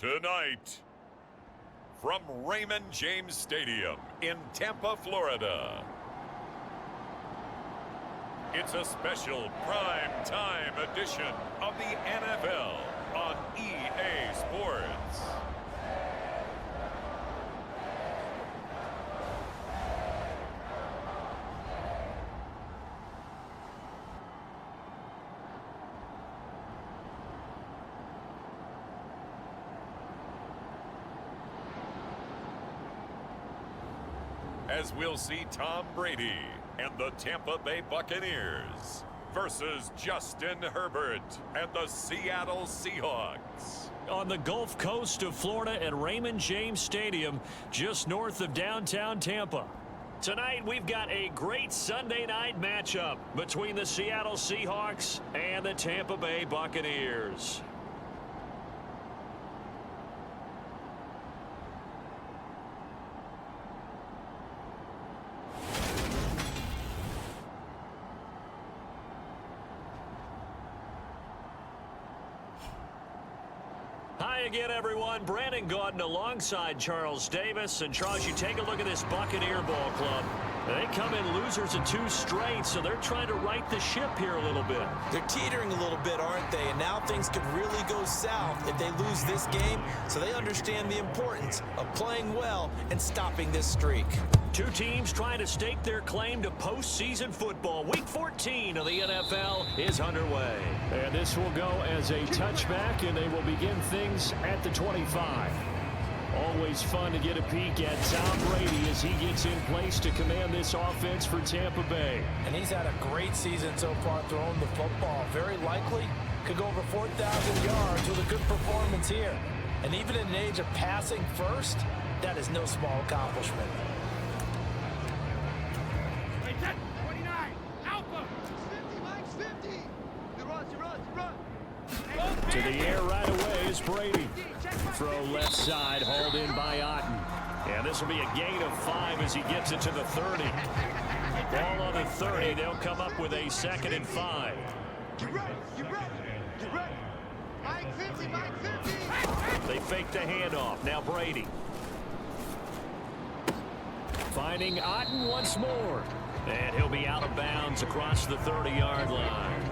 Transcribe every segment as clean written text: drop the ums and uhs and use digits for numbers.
Tonight, from Raymond James Stadium in Tampa, Florida, it's a special prime time edition of the NFL on EA Sports. As we'll see Tom Brady and the Tampa Bay Buccaneers versus Justin Herbert and the Seattle Seahawks. On the Gulf Coast of Florida at Raymond James Stadium, just north of downtown Tampa. Tonight, we've got a great Sunday night matchup between the Seattle Seahawks and the Tampa Bay Buccaneers. Hi again, everyone. Brandon Gaudin alongside Charles Davis. And Charles, you take a look at this Buccaneer ball club. They come in losers of 2 straight, so they're trying to right the ship here a little bit. They're teetering a little bit, aren't they? And now things could really go south if they lose this game. So they understand the importance of playing well and stopping this streak. 2 teams trying to stake their claim to postseason football. Week 14 of the NFL is underway. And this will go as a touchback, and they will begin things at the 25. Always fun to get a peek at Tom Brady as he gets in place to command this offense for Tampa Bay. And he's had a great season so far throwing the football. Very likely could go over 4,000 yards with a good performance here. And even in an age of passing first, that is no small accomplishment. 29, Alpha. 50, Mike's 50. You run. To the air right away is Brady. Throw left side, hauled in by Otten. And this will be a gain of 5 as he gets it to the 30. Ball on the 30, they'll come up with a 2nd and 5. Get ready. Mike 50. They fake the handoff. Now Brady. Finding Otten once more. And he'll be out of bounds across the 30-yard line.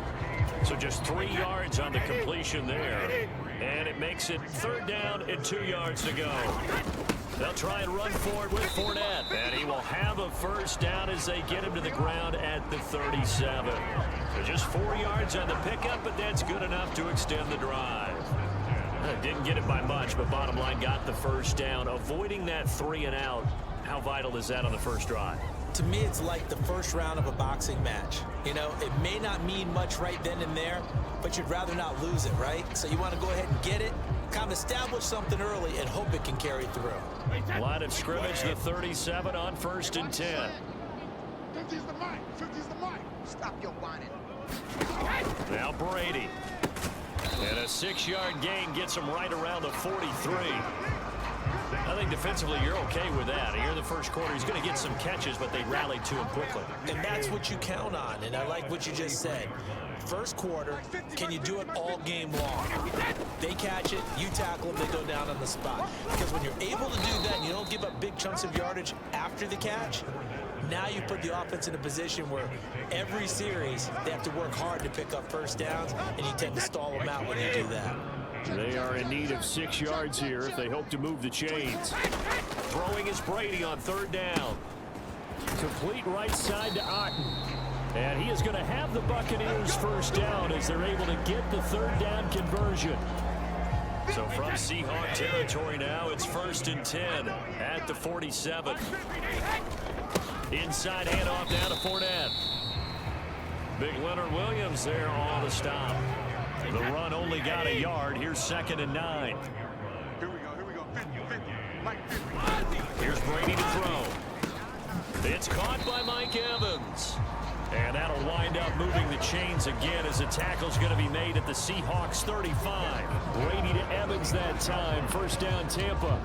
So just 3 yards on the completion there. And it makes it 3rd down and 2 yards to go. They'll try and run forward with Fournette. And he will have a 1st down as they get him to the ground at the 37. So just 4 yards on the pickup, but that's good enough to extend the drive. Didn't get it by much, but bottom line got the 1st down. Avoiding that 3 and out. How vital is that on the first drive? To me, it's like the first round of a boxing match. You know, it may not mean much right then and there, but you'd rather not lose it, right? So you want to go ahead and get it, kind of establish something early, and hope it can carry through. Line of scrimmage, the 37 on 1st and 10. 50's the mic. Stop your whining. Now Brady. And a 6-yard gain gets him right around the 43. I think defensively you're okay with that. Here in the first quarter, he's going to get some catches, but they rallied to him quickly. And that's what you count on, and I like what you just said. First quarter, can you do it all game long? They catch it, you tackle them, they go down on the spot. Because when you're able to do that and you don't give up big chunks of yardage after the catch, now you put the offense in a position where every series they have to work hard to pick up 1st downs, and you tend to stall them out when you do that. They are in need of 6 yards here if they hope to move the chains. Throwing is Brady on 3rd down. Complete right side to Otten. And he is going to have the Buccaneers 1st down as they're able to get the 3rd down conversion. So from Seahawk territory now, it's 1st and 10 at the 47. Inside handoff now to Fournette. Big Leonard Williams there on the stop. The run only got a yard. Here's 2nd and 9. Here we go. 50. Mike 50. Here's Brady to throw. It's caught by Mike Evans. And that'll wind up moving the chains again as the tackle's going to be made at the Seahawks 35. Brady to Evans that time. 1st down Tampa.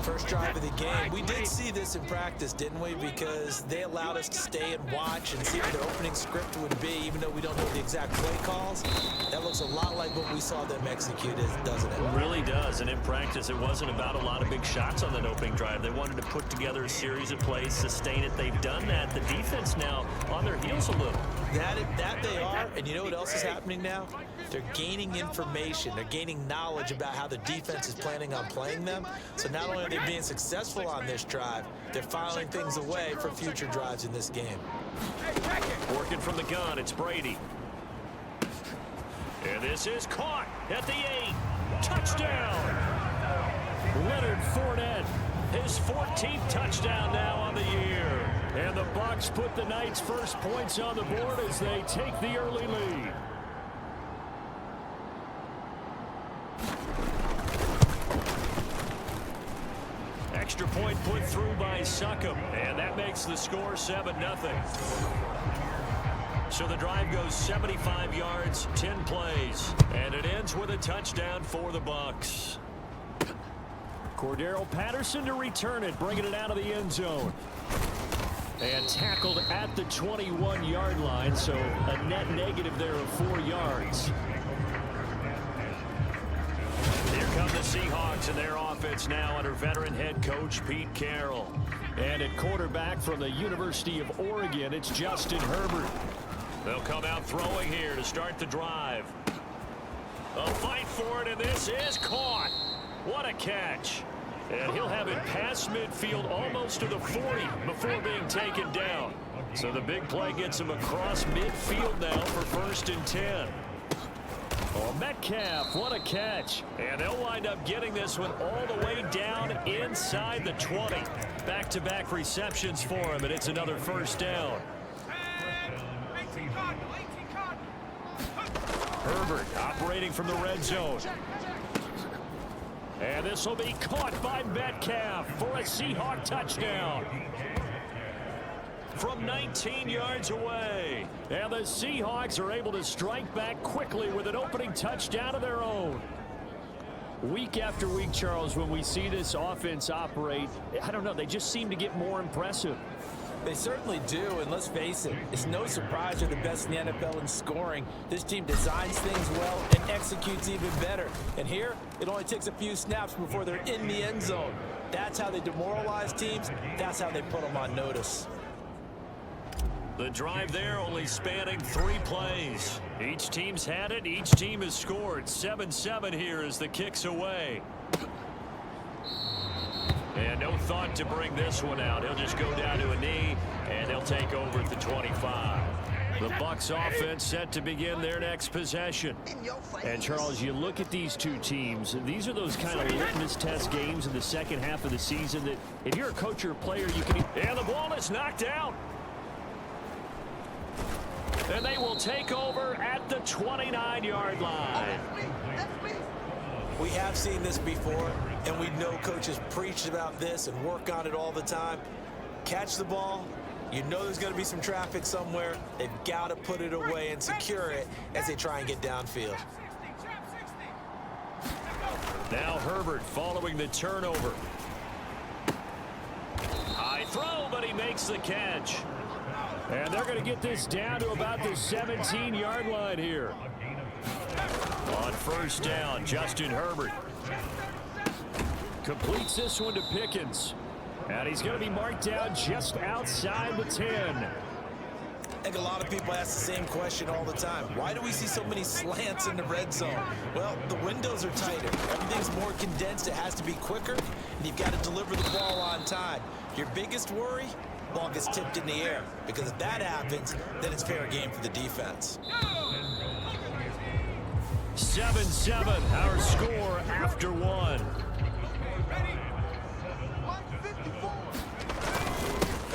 First drive of the game. We did see this in practice, didn't we? Because they allowed us to stay and watch and see what their opening script would be, even though we don't know the exact play calls. That looks a lot like what we saw them execute, doesn't it? It really does, and in practice, it wasn't about a lot of big shots on that opening drive. They wanted to put together a series of plays, sustain it. They've done that. The defense now on their heels a little. That they are, and you know what else is happening now? They're gaining information. They're gaining knowledge about how the defense is planning on playing them. So not only are they being successful on this drive, they're filing things away for future drives in this game. Working from the gun, it's Brady. And this is caught at the 8. Touchdown! Leonard Fournette, his 14th touchdown now on the year. And the Bucs put the Knights' first points on the board as they take the early lead. Extra point put through by Succop, and that makes the score 7-0. So the drive goes 75 yards, 10 plays, and it ends with a touchdown for the Bucs. Cordero Patterson to return it, bringing it out of the end zone. And tackled at the 21-yard line, so a net negative there of 4 yards. Here come the Seahawks and their offense now under veteran head coach Pete Carroll. And at quarterback from the University of Oregon, it's Justin Herbert. They'll come out throwing here to start the drive. A fight for it, and this is caught. What a catch. And he'll have it past midfield almost to the 40 before being taken down. So the big play gets him across midfield now for 1st and 10. Oh, Metcalf, what a catch. And they'll wind up getting this one all the way down inside the 20. Back-to-back receptions for him, and it's another 1st down. Herbert operating from the red zone. And this will be caught by Metcalf for a Seahawk touchdown. From 19 yards away. And the Seahawks are able to strike back quickly with an opening touchdown of their own. Week after week, Charles, when we see this offense operate, I don't know, they just seem to get more impressive. They certainly do, and let's face it, it's no surprise they're the best in the NFL in scoring. This team designs things well and executes even better. And here, it only takes a few snaps before they're in the end zone. That's how they demoralize teams. That's how they put them on notice. The drive there only spanning 3 plays. Each team's had it. Each team has scored. 7-7 here as the kick's away. And no thought to bring this one out. He'll just go down to a knee, and they'll take over at the 25. The Bucs offense set to begin their next possession. And, Charles, you look at these two teams, these are those kind of litmus test games in the second half of the season that if you're a coach or a player, you can... And the ball is knocked out. And they will take over at the 29-yard line. We have seen this before, and we know coaches preach about this and work on it all the time. Catch the ball. You know there's going to be some traffic somewhere. They've got to put it away and secure it as they try and get downfield. Now Herbert following the turnover. High throw, but he makes the catch. And they're going to get this down to about the 17-yard line here. On 1st down, Justin Herbert completes this one to Pickens. And he's going to be marked down just outside the 10. I think a lot of people ask the same question all the time. Why do we see so many slants in the red zone? Well, the windows are tighter. Everything's more condensed. It has to be quicker, and you've got to deliver the ball on time. Your biggest worry? Ball gets tipped in the air, because if that happens, then it's fair game for the defense. 7-7, our score after 1.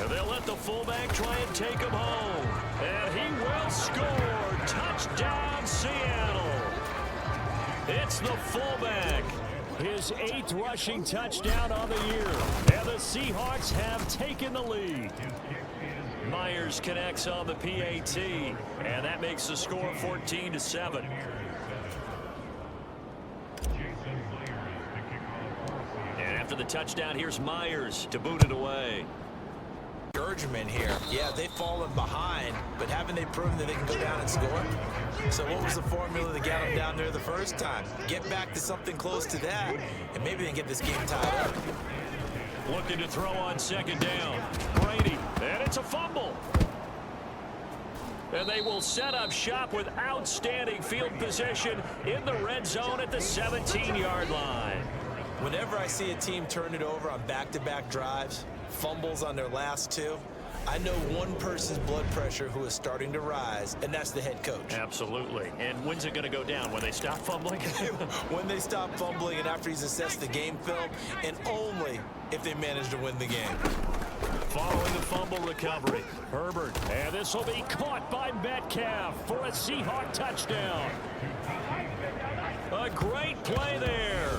And they'll let the fullback try and take him home. And he will score. Touchdown, Seattle. It's the fullback. His 8th rushing touchdown on the year. And the Seahawks have taken the lead. Myers connects on the PAT. And that makes the score 14-7. And after the touchdown, here's Myers to boot it away. encouragement here. Yeah, they've fallen behind, but haven't they proven that they can go down and score? So what was the formula to get them down there the first time? Get back to something close to that, and maybe they can get this game tied up. Looking to throw on second down. Brady, and it's a fumble. And they will set up shop with outstanding field position in the red zone at the 17-yard line. Whenever I see a team turn it over on back-to-back drives, fumbles on their last two, I know one person's blood pressure who is starting to rise, and that's the head coach. Absolutely. And when's it going to go down? When they stop fumbling? When they stop fumbling and after he's assessed the game film, and only if they manage to win the game. Following the fumble recovery, Herbert, and this will be caught by Metcalf for a Seahawk touchdown. A great play there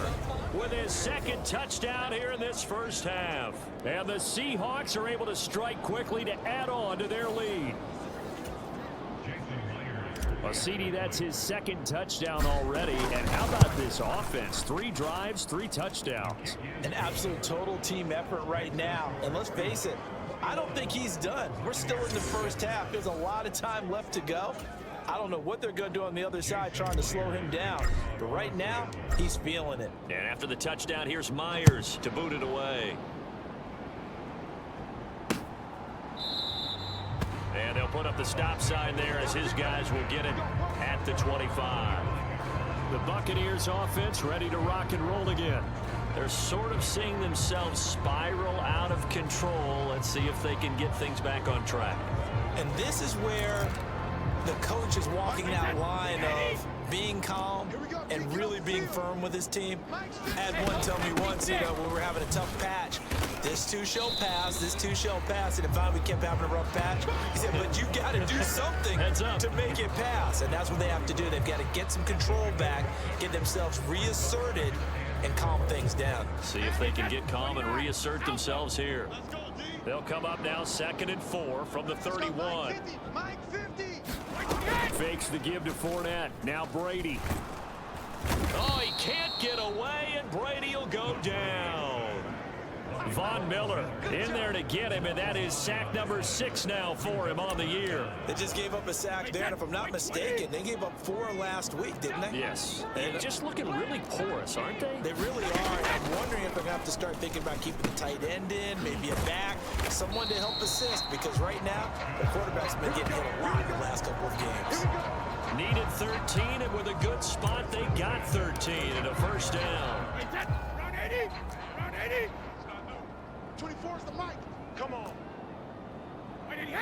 with his second touchdown here in this first half. And the Seahawks are able to strike quickly to add on to their lead. Well, CD, that's his second touchdown already. And how about this offense? 3 drives, 3 touchdowns. An absolute total team effort right now. And let's face it, I don't think he's done. We're still in the first half. There's a lot of time left to go. I don't know what they're going to do on the other side trying to slow him down. But right now, he's feeling it. And after the touchdown, here's Myers to boot it away. And they'll put up the stop sign there as his guys will get it at the 25. The Buccaneers offense ready to rock and roll again. They're sort of seeing themselves spiral out of control. Let's see if they can get things back on track. And this is where the coach is walking that line of being calm and really being firm with his team. I had one tell me once, when we were having a tough patch, this too shall pass, this too shall pass. And finally we kept having a rough patch. He said, but you got to do something to make it pass. And that's what they have to do. They've got to get some control back, get themselves reasserted, and calm things down. See if they can get calm and reassert themselves here. They'll come up now 2nd and 4 from the 31. Fakes the give to Fournette. Now Brady. Oh, he can't get away, and Brady will go down. Von Miller in there to get him, and that is sack number 6 now for him on the year. They just gave up a sack there, and if I'm not mistaken, they gave up 4 last week, didn't they? Yes. And just looking really porous, aren't they? They really are. I'm wondering if they're going to have to start thinking about keeping the tight end in, maybe a back, someone to help assist, because right now, the quarterback's been getting hit a lot the last couple of games. Needed 13, and with a good spot, they got 13 and a first down. Run 80! Run 80! 24 is the mic. Come on. And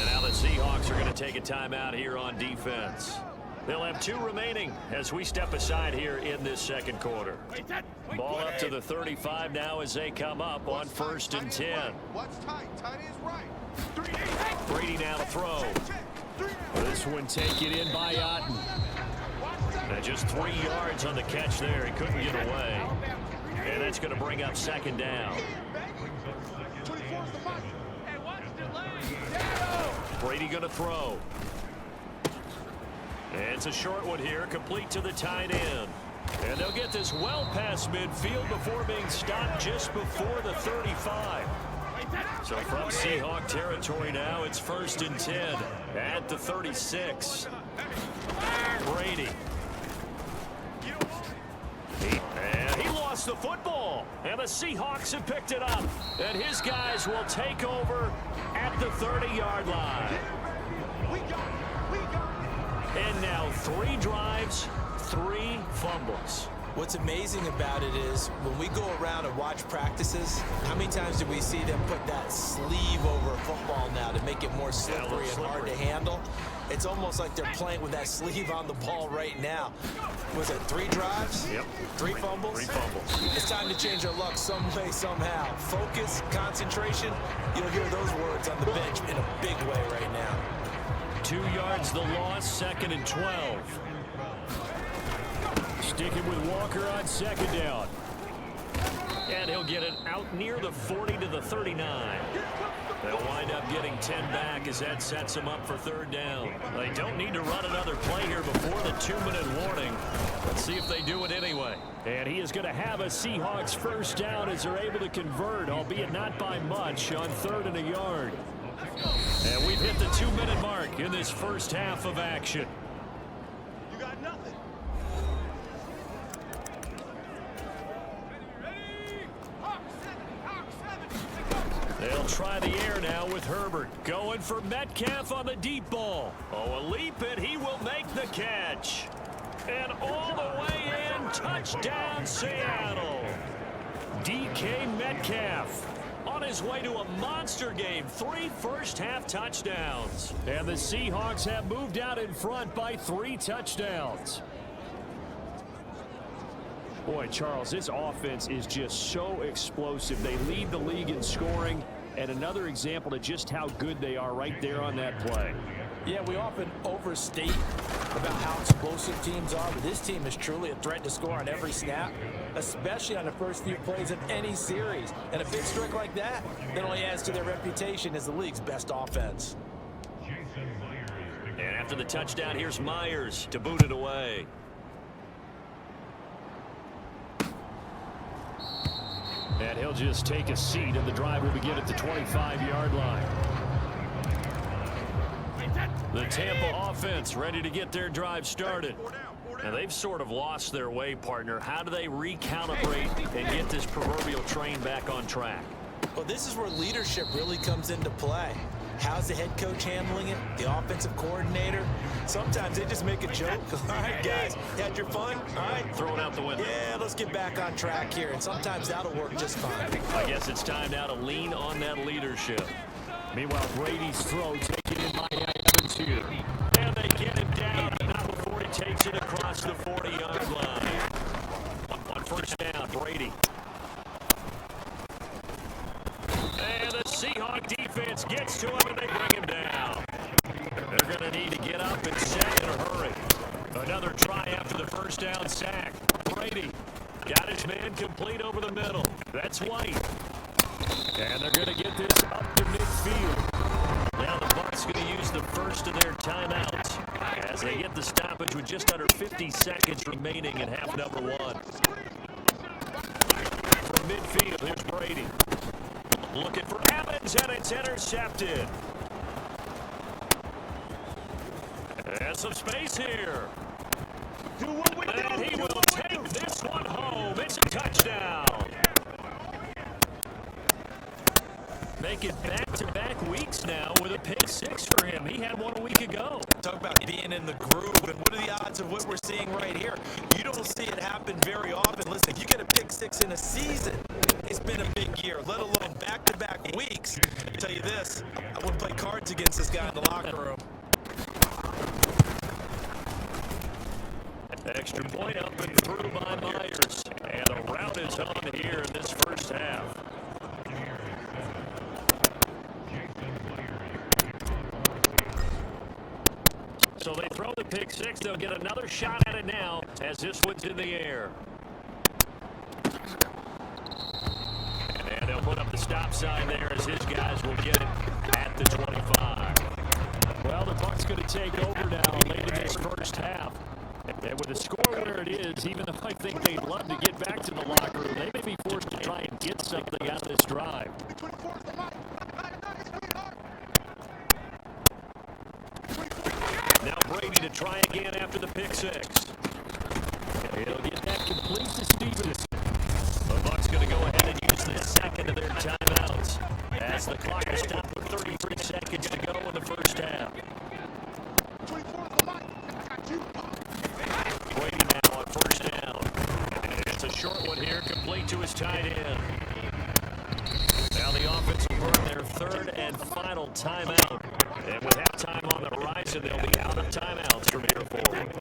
now the Seahawks are going to take a timeout here on defense. They'll have 2 remaining as we step aside here in this second quarter. Ball up to the 35 now as they come up on 1st and 10. What's tight? Tight is right. Brady now to throw. This one taken in by Otten. And just 3 yards on the catch there. He couldn't get away. And that's going to bring up 2nd down. Brady going to throw. And it's a short one here, complete to the tight end. And they'll get this well past midfield before being stopped just before the 35. So from Seahawk territory now, it's 1st and 10 at the 36. Brady. He lost the football, and the Seahawks have picked it up. And his guys will take over at the 30-yard line. And now 3 drives, 3 fumbles. What's amazing about it is when we go around and watch practices, how many times do we see them put that sleeve over a football now to make it more slippery and hard to handle? It's almost like they're playing with that sleeve on the ball right now. Was it 3 drives? Yep. 3 fumbles? 3 fumbles. It's time to change our luck some way, somehow. Focus, concentration, you'll hear those words on the bench in a big way right now. 2 yards the loss, 2nd and 12. Sticking with Walker on 2nd down. And he'll get it out near the 40 to the 39. They'll wind up getting 10 back as that sets them up for third down. They don't need to run another play here before the 2-minute warning. Let's see if they do it anyway. And he is going to have a Seahawks first down as they're able to convert, albeit not by much, on 3rd and a yard. And we've hit the 2-minute mark in this first half of action. You got nothing. They'll try the air now with Herbert. Going for Metcalf on the deep ball. Oh, a leap, and he will make the catch. And all the way in, touchdown Seattle. DK Metcalf on his way to a monster game. 3 first-half touchdowns. And the Seahawks have moved out in front by 3 touchdowns. Boy, Charles, this offense is just so explosive. They lead the league in scoring, and another example of just how good they are right there on that play. Yeah, we often overstate about how explosive teams are, but this team is truly a threat to score on every snap, especially on the first few plays of any series. And a big streak like that only adds to their reputation as the league's best offense. And after the touchdown, here's Myers to boot it away. And he'll just take a seat, and the drive will begin at the 25-yard line. The Tampa offense ready to get their drive started. And they've sort of lost their way, partner. How do they recalibrate and get this proverbial train back on track? Well, this is where leadership really comes into play. How's the head coach handling it? The offensive coordinator? Sometimes they just make a joke. All right, guys, you had your fun? All right. Throw it out the window. Yeah, let's get back on track here. And sometimes that'll work just fine. I guess it's time now to lean on that leadership. Meanwhile, Brady's throw taken in by Evans here. And they get him down, not before he takes it across the 40-yard line. On first down, Brady. And the Seahawk defense gets to him, and they bring him down. They're going to need to get up and set in a hurry. Another try after the first down sack. Brady got his man complete over the middle. That's White. And they're going to get this up to midfield. Now the Bucs going to use the first of their timeouts as they get the stoppage with just under 50 seconds remaining in half number 1. From midfield, here's Brady. Looking for Evans, and it's intercepted. And some space here. And he will take this one home. It's a touchdown. Making back-to-back weeks now with a pick 6 for him. He had one a week ago. Talk about being in the groove, and what are the odds of what we're seeing right here? You don't see it happen very often. Listen, if you get a pick 6 in a season, it's been a big year, let alone back-to-back weeks. I can tell you this, I wouldn't play cards against this guy in the locker room. Extra point up and through by Myers. And a rout is on here in this first half. So they throw the pick 6. They'll get another shot at it now as this one's in the air. And they'll put up the stop sign there as his guys will get it at the 25. Well, the Bucs going to take over now late in this first half. And with the score where it is, even though I think they'd love to get back to the locker room, they may be forced to try and get something out of this drive. Now Brady to try again after the pick 6. He'll get that complete to Stevens. The Bucs going to go ahead and use the second of their timeouts as the clock is stopped with 33 seconds to go in the first half. Brady now on first down. It's a short one here, complete to his tight end. Now the offense will burn their 3rd and final timeout. And with halftime on the horizon, they'll be out of timeouts from here forward.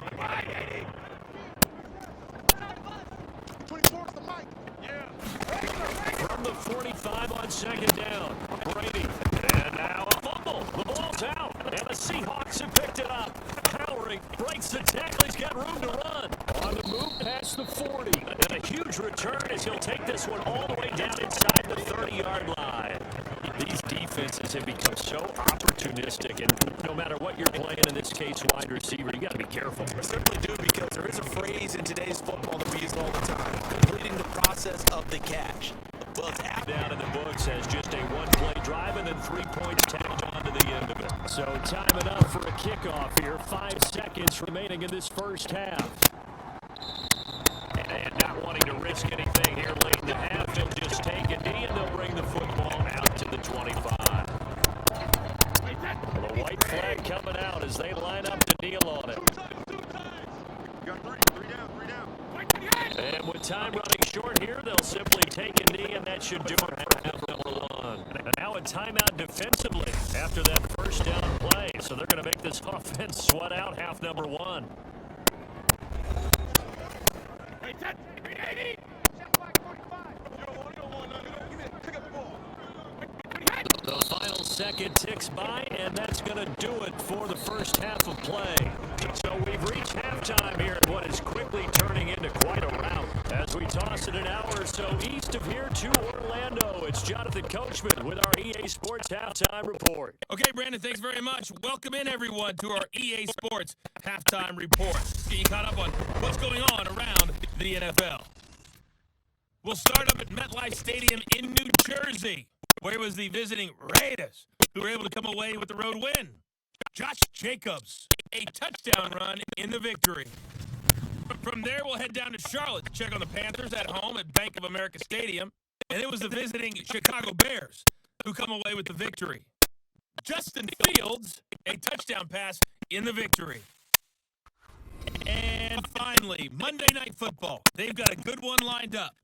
From the 45 on second down, Brady. And now a fumble. The ball's out. And the Seahawks have picked it up. Powering breaks the tackle. He's got room to run. On the move past the 40. And a huge return as he'll take this one all the way down inside the 30-yard line. These defenses offenses have become so opportunistic, and no matter what you're playing, in this case, wide receiver, you got to be careful. I certainly do, because there is a phrase in today's football that we use all the time: completing the process of the catch. Well, it's down in the books as just a one-play drive and then 3 points tagged on to the end of it. So time enough for a kickoff here. 5 seconds remaining in this first half. And not wanting to risk anything here late in the half, they'll just take a knee and they'll bring the football out to the 25. Well, the white flag coming out as they line up to kneel on it. And with time running short here, they'll simply take a knee, and that should do it for half number 1. And now a timeout defensively after that first down play. So they're going to make this offense sweat out half number 1. The final second ticks by, and that's going to do it for the first half of play. So we've reached halftime here at what is quickly turning into quite a rout. As we toss it an hour or so east of here to Orlando, it's Jonathan Coachman with our EA Sports Halftime Report. Okay, Brandon, thanks very much. Welcome in, everyone, to our EA Sports Halftime Report. Get you caught up on what's going on around the NFL. We'll start up at MetLife Stadium in New Jersey, where it was the visiting Raiders who were able to come away with the road win. Josh Jacobs, a touchdown run in the victory. From there, we'll head down to Charlotte to check on the Panthers at home at Bank of America Stadium. And it was the visiting Chicago Bears who come away with the victory. Justin Fields, a touchdown pass in the victory. And finally, Monday Night Football. They've got a good one lined up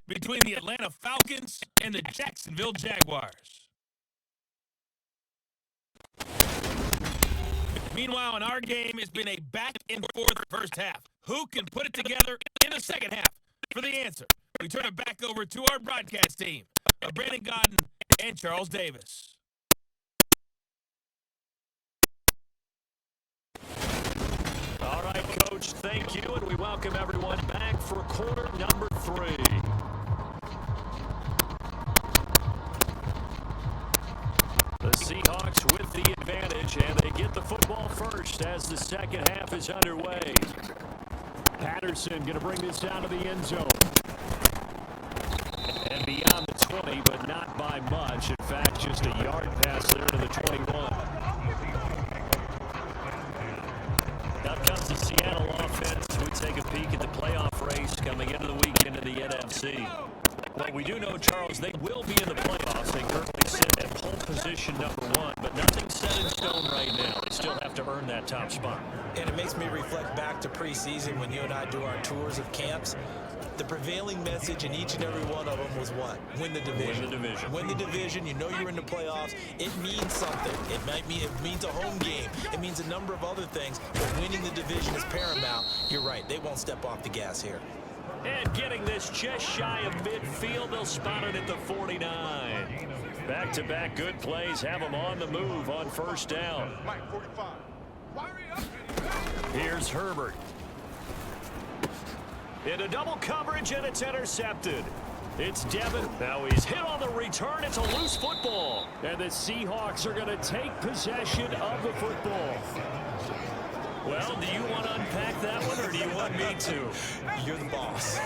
between the Atlanta Falcons and the Jacksonville Jaguars. Meanwhile, in our game, it's been a back-and-forth first half. Who can put it together in the second half? For the answer, we turn it back over to our broadcast team of Brandon Godden and Charles Davis. All right, Coach, thank you, and we welcome everyone back for quarter number 3. The Seahawks with the advantage, and they get the football first as the second half is underway. Patterson going to bring this down to the end zone. And beyond the 20, but not by much. In fact, just a yard pass there to the 21. Now comes the Seattle offense. We take a peek at the playoff race coming into the weekend in the NFC. Well, we do know, Charles, they will be in the playoffs. They currently sit at pole position number 1, but nothing's set in stone right now. They still have to earn that top spot. And it makes me reflect back to preseason when you and I do our tours of camps. The prevailing message in each and every one of them was what? Win the division. Win the division. Win the division. You know you're in the playoffs. It means something. It means a home game. It means a number of other things. But winning the division is paramount. You're right. They won't step off the gas here. And getting this just shy of midfield, they'll spot it at the 49. Back-to-back good plays have them on the move on first down. Here's Herbert. Into double coverage, and it's intercepted. It's Devin. Now he's hit on the return. It's a loose football. And the Seahawks are going to take possession of the football. Well, do you want to unpack that one, or do you want me to? You're the boss.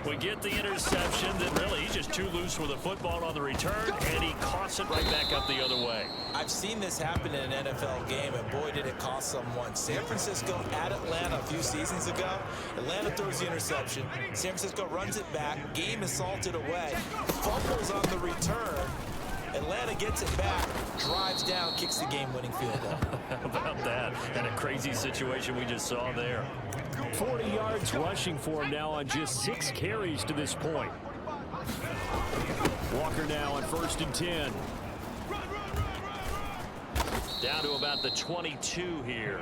We get the interception, then really he's just too loose with the football on the return, and he coughs it right back up the other way. I've seen this happen in an NFL game, and boy, did it cost someone. San Francisco at Atlanta a few seasons ago. Atlanta throws the interception. San Francisco runs it back. Game is salted away. Fumbles on the return. Atlanta gets it back, drives down, kicks the game-winning field goal. How about that? And a crazy situation we just saw there. 40 yards rushing for him now on just 6 carries to this point. Walker now on 1st and 10. Down to about the 22 here.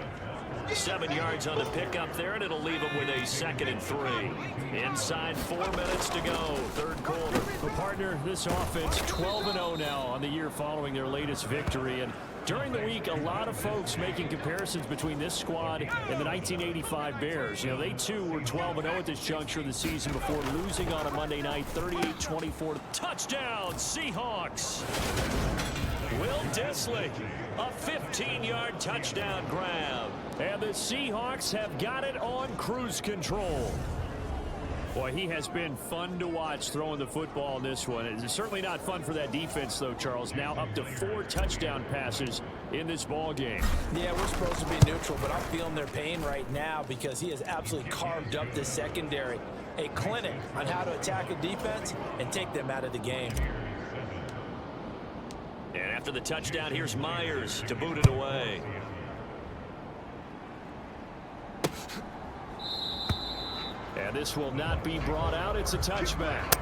7 yards on the pickup there, and it'll leave them with a 2nd and 3. Inside 4 minutes to go, 3rd quarter. Well, partner, this offense 12-0 now on the year following their latest victory. And during the week, a lot of folks making comparisons between this squad and the 1985 Bears. You know, they too were 12-0 at this juncture of the season before losing on a Monday night, 38-24. Touchdown, Seahawks! Will Dissly, a 15-yard touchdown grab. And the Seahawks have got it on cruise control. Boy, he has been fun to watch throwing the football in this one. It's certainly not fun for that defense, though, Charles. Now up to 4 touchdown passes in this ball game. Yeah, we're supposed to be neutral, but I'm feeling their pain right now because he has absolutely carved up this secondary. A clinic on how to attack a defense and take them out of the game. And after the touchdown, here's Myers to boot it away. And this will not be brought out. It's a touchback.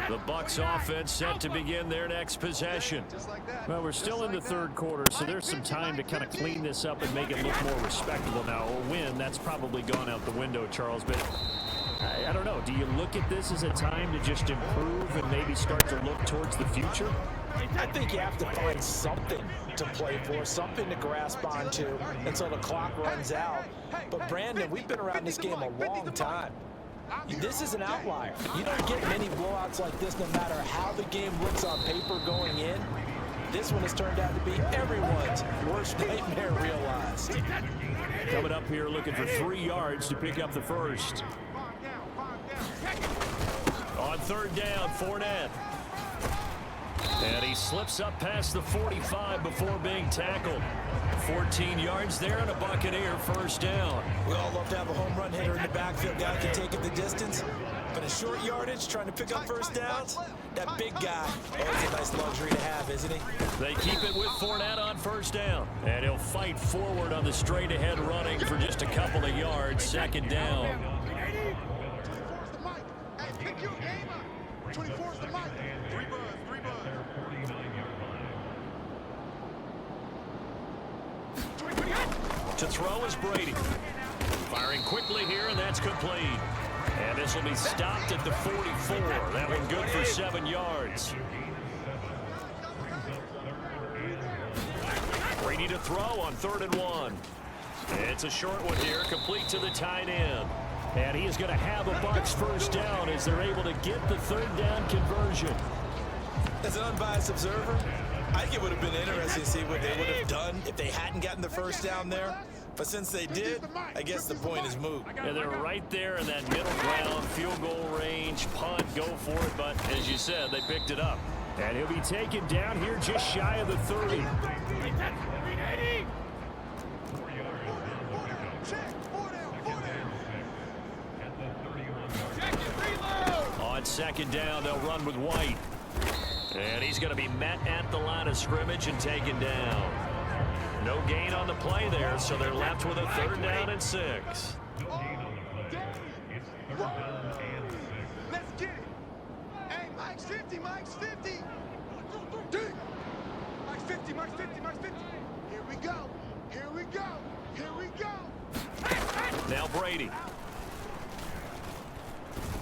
The Bucs offense set to begin their next possession. Well, we're still in the third quarter, so there's some time to kind of clean this up and make it look more respectable now. A win, that's probably gone out the window, Charles, but I don't know. Do you look at this as a time to just improve and maybe start to look towards the future? I think you have to find something to play for, something to grasp onto until the clock runs out. But, Brandon, we've been around this game a long time. This is an outlier. You don't get many blowouts like this no matter how the game looks on paper going in. This one has turned out to be everyone's worst nightmare realized. Coming up here looking for 3 yards to pick up the first. On third down, Fournette. And he slips up past the 45 before being tackled. 14 yards there and a Buccaneer first down. We all love to have a home run hitter in the backfield, guy can take it the distance. But a short yardage, trying to pick up first downs, that big guy, always a nice luxury to have, isn't he? They keep it with Fournette on first down. And he'll fight forward on the straight ahead running for just a couple of yards. Second down. 24's the mic. Hey, pick your game up. 24's the mic. 3 buzz. To throw is Brady. Firing quickly here, and that's complete. And this will be stopped at the 44. That one good for 7 yards. Brady to throw on 3rd and 1. It's a short one here, complete to the tight end. And he is going to have a Bucs first down as they're able to get the 3rd down conversion. As an unbiased observer, I think it would have been interesting to see what they would have done if they hadn't gotten the first down there. But since they did, I guess the point is moot. Yeah, they're right there in that middle ground, field goal range, punt, go for it. But as you said, they picked it up. And he'll be taken down here just shy of the 30. On second down, they'll run with White. And he's going to be met at the line of scrimmage and taken down. No gain on the play there, so they're left with a 3rd down and 6. Let's get it. Hey, Mike's 50, Mike's 50. Mike's 50, Mike's 50, Mike's 50. Here we go. Here we go. Here we go. Now Brady.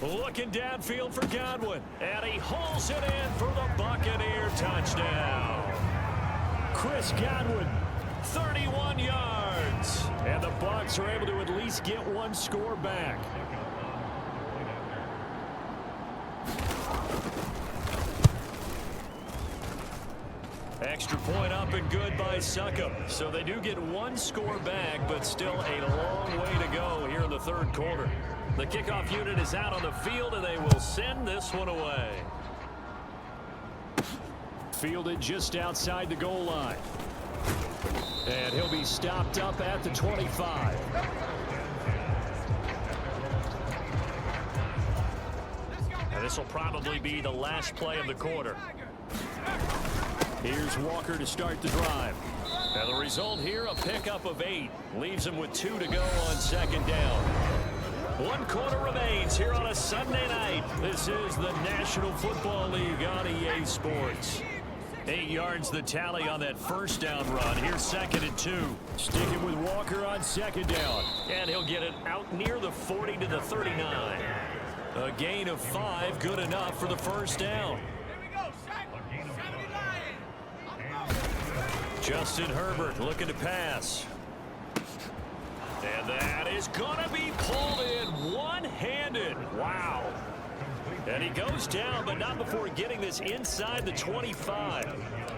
Looking downfield for Godwin. And he hauls it in for the Buccaneer touchdown. Chris Godwin, 31 yards. And the Bucs are able to at least get 1 score back. Extra point up and good by Succop. So they do get 1 score back, but still a long way to go here in the 3rd quarter. The kickoff unit is out on the field, and they will send this one away. Fielded just outside the goal line. And he'll be stopped up at the 25. And this will probably be the last play of the quarter. Here's Walker to start the drive. And the result here, a pickup of 8. Leaves him with 2 to go on second down. 1 quarter remains here on a Sunday night. This is the National Football League on EA Sports. 8 yards the tally on that first down run. Here's 2nd and 2. Sticking with Walker on second down. And he'll get it out near the 40 to the 39. A gain of 5, good enough for the first down. Justin Herbert looking to pass. And that is going to be pulled in one-handed. Wow. And he goes down, but not before getting this inside the 25.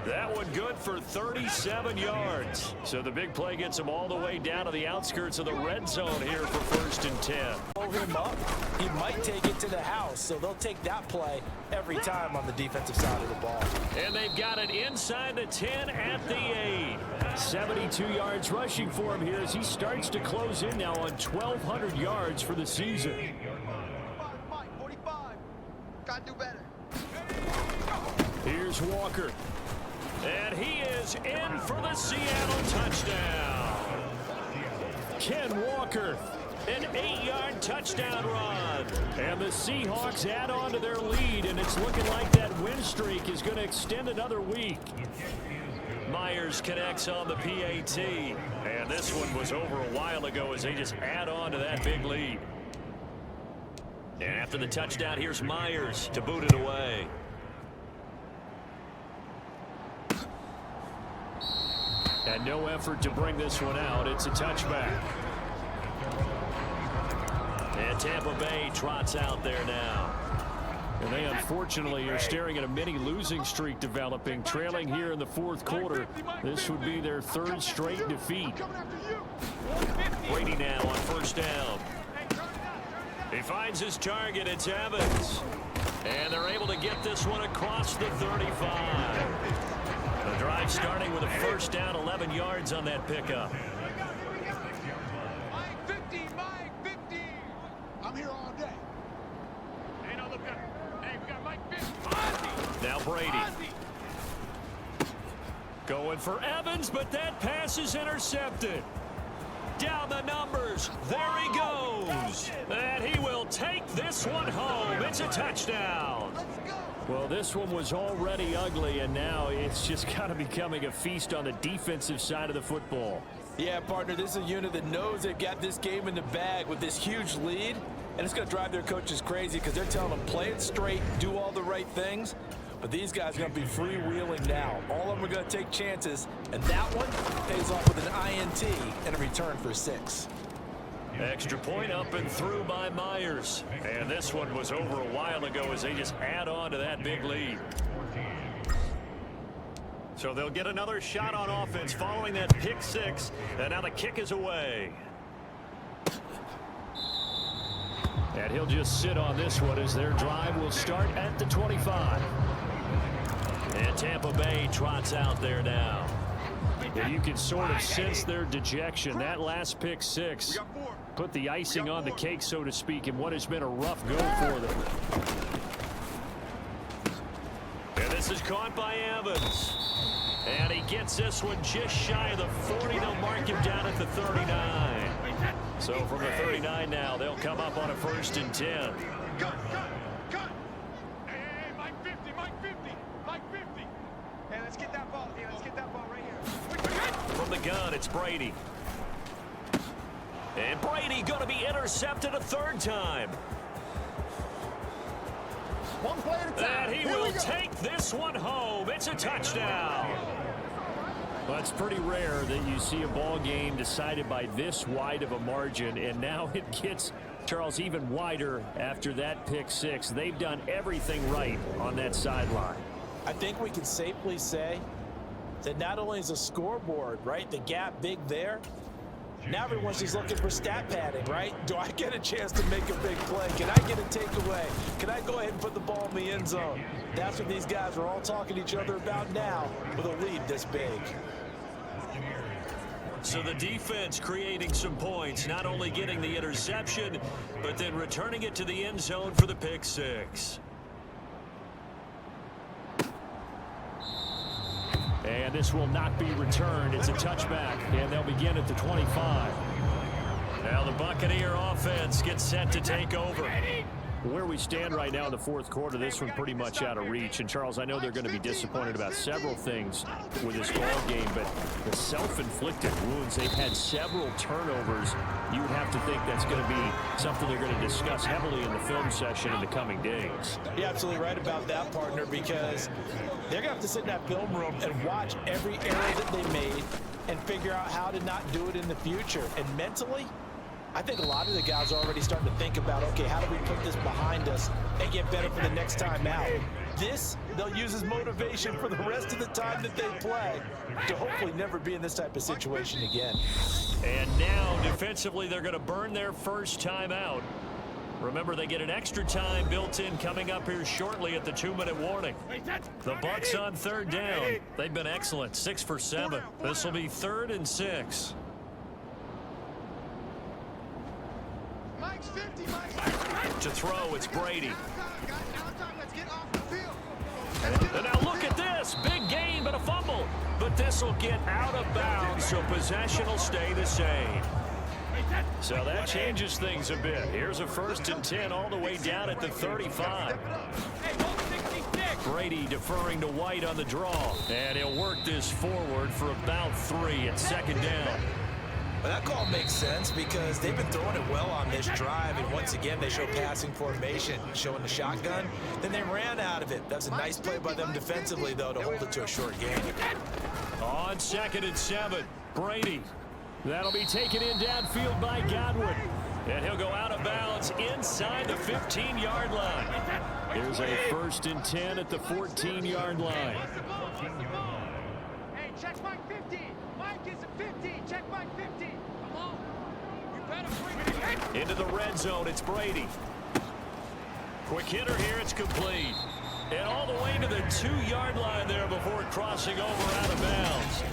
That one good for 37 yards. So the big play gets him all the way down to the outskirts of the red zone here for 1st and 10. Pull him up, he might take it to the house, so they'll take that play every time on the defensive side of the ball. And they've got it inside the 10 at the 8. 72 yards rushing for him here as he starts to close in now on 1,200 yards for the season. 45. Gotta do better. Here's Walker. And he is in for the Seattle touchdown. Ken Walker, an 8-yard touchdown run. And the Seahawks add on to their lead, and it's looking like that win streak is going to extend another week. Myers connects on the PAT. And this one was over a while ago as they just add on to that big lead. And after the touchdown, here's Myers to boot it away. And no effort to bring this one out. It's a touchback. And Tampa Bay trots out there now. And they unfortunately are staring at a mini losing streak developing, trailing here in the 4th quarter. This would be their 3rd straight defeat. Brady now on 1st down. He finds his target. It's Evans. And they're able to get this one across the 35. The drive starting with a 1st down, 11 yards on that pickup. Mike 50, Mike 50. I'm here all day. Hey, no, look at. Hey, we got Mike 50. Now Brady. Going for Evans, but that pass is intercepted. Down the numbers. There he goes. And he will take this one home. It's a touchdown. Let's go. Well, this one was already ugly, and now it's just kind of becoming a feast on the defensive side of the football. Yeah, partner, this is a unit that knows they've got this game in the bag with this huge lead, and it's going to drive their coaches crazy because they're telling them play it straight, do all the right things. But these guys are going to be freewheeling now. All of them are going to take chances, and that one pays off with an INT and a return for 6. Extra point up and through by Myers. And this one was over a while ago as they just add on to that big lead. So they'll get another shot on offense following that pick 6. And now the kick is away. And he'll just sit on this one as their drive will start at the 25. And Tampa Bay trots out there now. And you can sort of sense their dejection. That last pick 6 put the icing on the cake, so to speak, in what has been a rough go for them. And this is caught by Evans. And he gets this one just shy of the 40. They'll mark him down at the 39. So from the 39 now, they'll come up on a 1st and 10. Cut. Hey, Mike 50, Mike 50, Mike 50. Hey, let's get that ball. Hey, let's get that ball right here. From the gun, it's Brady. And Brady going to be intercepted a 3rd time. One play at a time. And he will take this one home. It's a touchdown. Well, it's pretty rare that you see a ball game decided by this wide of a margin, and now it gets, Charles, even wider after that pick 6. They've done everything right on that sideline. I think we can safely say that not only is the scoreboard, right, the gap big there, now everyone's just looking for stat padding, right? Do I get a chance to make a big play? Can I get a takeaway? Can I go ahead and put the ball in the end zone? That's what these guys are all talking to each other about now with a lead this big. So the defense creating some points, not only getting the interception, but then returning it to the end zone for the pick 6. And this will not be returned. It's a touchback, and they'll begin at the 25. Now the Buccaneer offense gets set to take over. Where we stand right now in the 4th quarter, this one pretty much out of reach. And, Charles, I know they're going to be disappointed about several things with this ball game, but the self-inflicted wounds, they've had several turnovers. You would have to think that's going to be something they're going to discuss heavily in the film session in the coming days. You're absolutely right about that, partner, because they're going to have to sit in that film room and watch every error that they made and figure out how to not do it in the future. And mentally, I think a lot of the guys are already starting to think about, okay, how do we put this behind us and get better for the next time out? This, they'll use as motivation for the rest of the time that they play to hopefully never be in this type of situation again. And now, defensively, they're going to burn their first time out. Remember, they get an extra time built in coming up here shortly at the 2-minute warning. The Bucs on third down. They've been excellent, 6 for 7. This will be 3rd and 6. Mike's 50, Mike's To throw, it's Brady. And now look at this. Big gain, but a fumble. But this will get out of bounds, so possession will stay the same. So that changes things a bit. Here's a 1st and 10 all the way down at the 35. Brady deferring to White on the draw. And he'll work this forward for about 3 at 2nd down. Well, that call makes sense because they've been throwing it well on this drive, and once again they show passing formation, showing the shotgun. Then they ran out of it. That's a nice play by them defensively, though, to hold it to a short gain. On 2nd and 7, Brady. That'll be taken in downfield by Godwin. And he'll go out of bounds inside the 15-yard line. Here's a 1st and 10 at the 14-yard line. Hey, check Mike 50. Mike is a 50. Check Mike 50. Come on. You better bring it. Into the red zone, it's Brady. Quick hitter here, it's complete. And all the way to the 2-yard line there before crossing over out of bounds.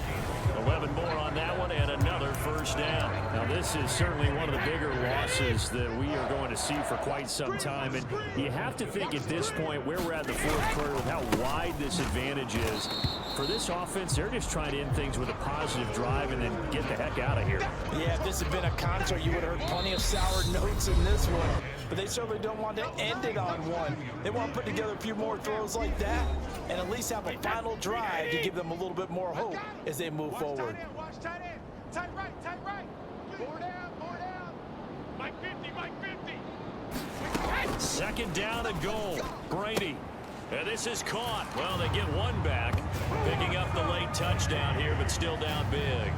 11 more on that one and another 1st down. Now this is certainly one of the bigger losses that we are going to see for quite some time. And you have to think at this point where we're at in the 4th quarter with how wide this advantage is. For this offense, they're just trying to end things with a positive drive and then get the heck out of here. Yeah, if this had been a concert, you would have heard plenty of sour notes in this one. But they certainly don't want to end it on one. They want to put together a few more throws like that and at least have a final drive to give them a little bit more hope as they move forward. Watch tight end. Tight right, tight right. More down, more down. Mike 50, Mike 50. 2nd down and goal. Brady. And this is caught. Well, they get one back. Picking up the late touchdown here, but still down big.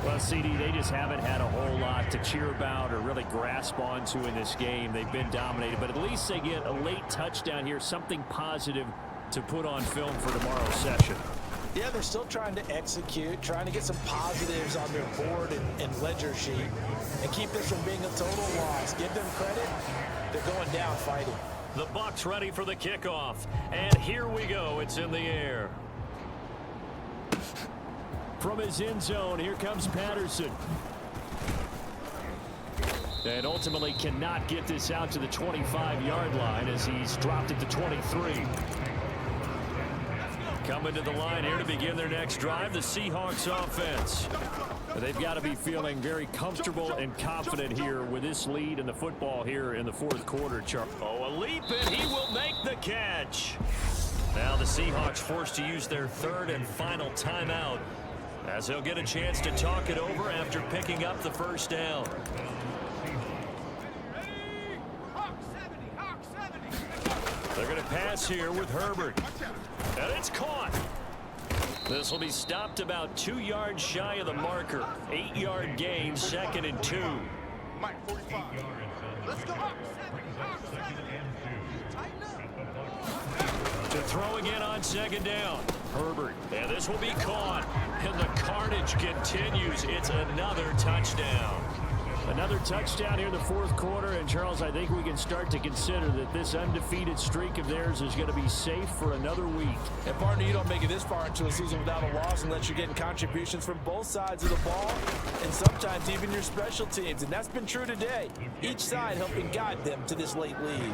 Well, CD, they just haven't had a whole lot to cheer about or really grasp onto in this game. They've been dominated, but at least they get a late touchdown here, something positive to put on film for tomorrow's session. Yeah, they're still trying to execute, trying to get some positives on their board and ledger sheet and keep this from being a total loss. Give them credit. They're going down fighting. The Bucs ready for the kickoff. And here we go. It's in the air. From his end zone, here comes Patterson. And ultimately cannot get this out to the 25-yard line as he's dropped it to 23. Coming to the line here to begin their next drive, the Seahawks offense. They've got to be feeling very comfortable and confident here with this lead in the football here in the 4th quarter, Charles. Oh, a leap, and he will make the catch. Now the Seahawks forced to use their 3rd and final timeout as they'll get a chance to talk it over after picking up the 1st down. They're going to pass here with Herbert. And it's caught. This will be stopped about 2 yards shy of the marker. 8-yard gain, 2nd and 2. Mike 45. Let's go. To throw again on 2nd down. Herbert. And this will be caught. And the carnage continues. It's another touchdown. Another touchdown here in the 4th quarter. And, Charles, I think we can start to consider that this undefeated streak of theirs is going to be safe for another week. And, partner, you don't make it this far into a season without a loss unless you're getting contributions from both sides of the ball and sometimes even your special teams. And that's been true today. Each side helping guide them to this late lead.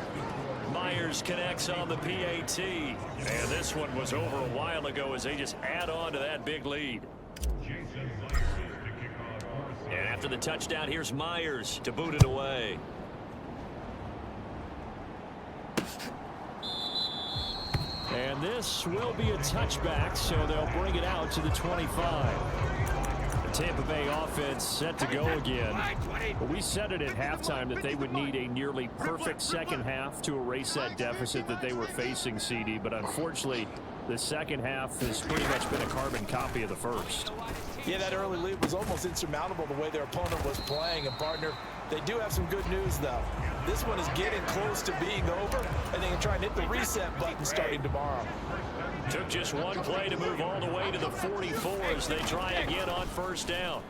Myers connects on the PAT. And this one was over a while ago as they just add on to that big lead. And after the touchdown, here's Myers to boot it away. And this will be a touchback, so they'll bring it out to the 25. The Tampa Bay offense set to go again. But we said it at halftime that they would need a nearly perfect second half to erase that deficit that they were facing, CD. But unfortunately, the second half has pretty much been a carbon copy of the first. Yeah, that early lead was almost insurmountable the way their opponent was playing. And, partner, They do have some good news, though. This one is getting close to being over, and they can try and hit the reset button starting tomorrow. Took just one play to move all the way to the 44 as they try again on first down.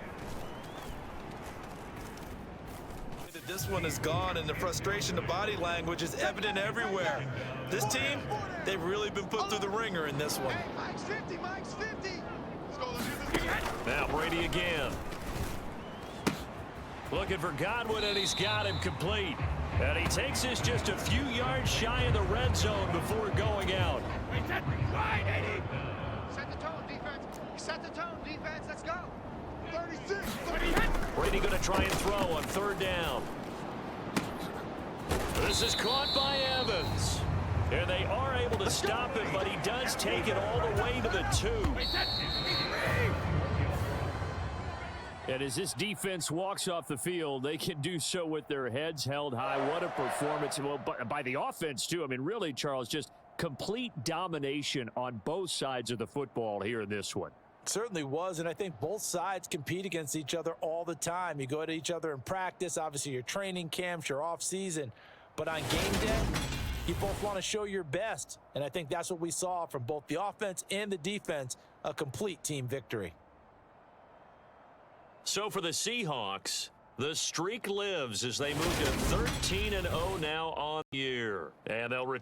This one is gone, and the frustration, the body language is evident everywhere. This team, they've really been put through the ringer in this one. Hey, Mike's 50, Mike's 50. Let's go, let's do this again. Now Brady again. Looking for Godwin, and he's got him complete. And he takes us just a few yards shy of the red zone before going out. Set the tone, defense. Set the tone, defense. Let's go. 36. Brady going to try and throw on third down. This is caught by Evans. And they are able to stop him, but he does take it all the way to the 2. And as this defense walks off the field, they can do so with their heads held high. What a performance. Well, by the offense, too. I mean, really, Charles, just complete domination on both sides of the football here in this one. Certainly was, and I think both sides compete against each other all the time. You go at each other in practice, obviously your training camps, your off-season. But on game day, you both want to show your best. And I think that's what we saw from both the offense and the defense, a complete team victory. So for the Seahawks, the streak lives as they move to 13-0 now on the year. And they'll return.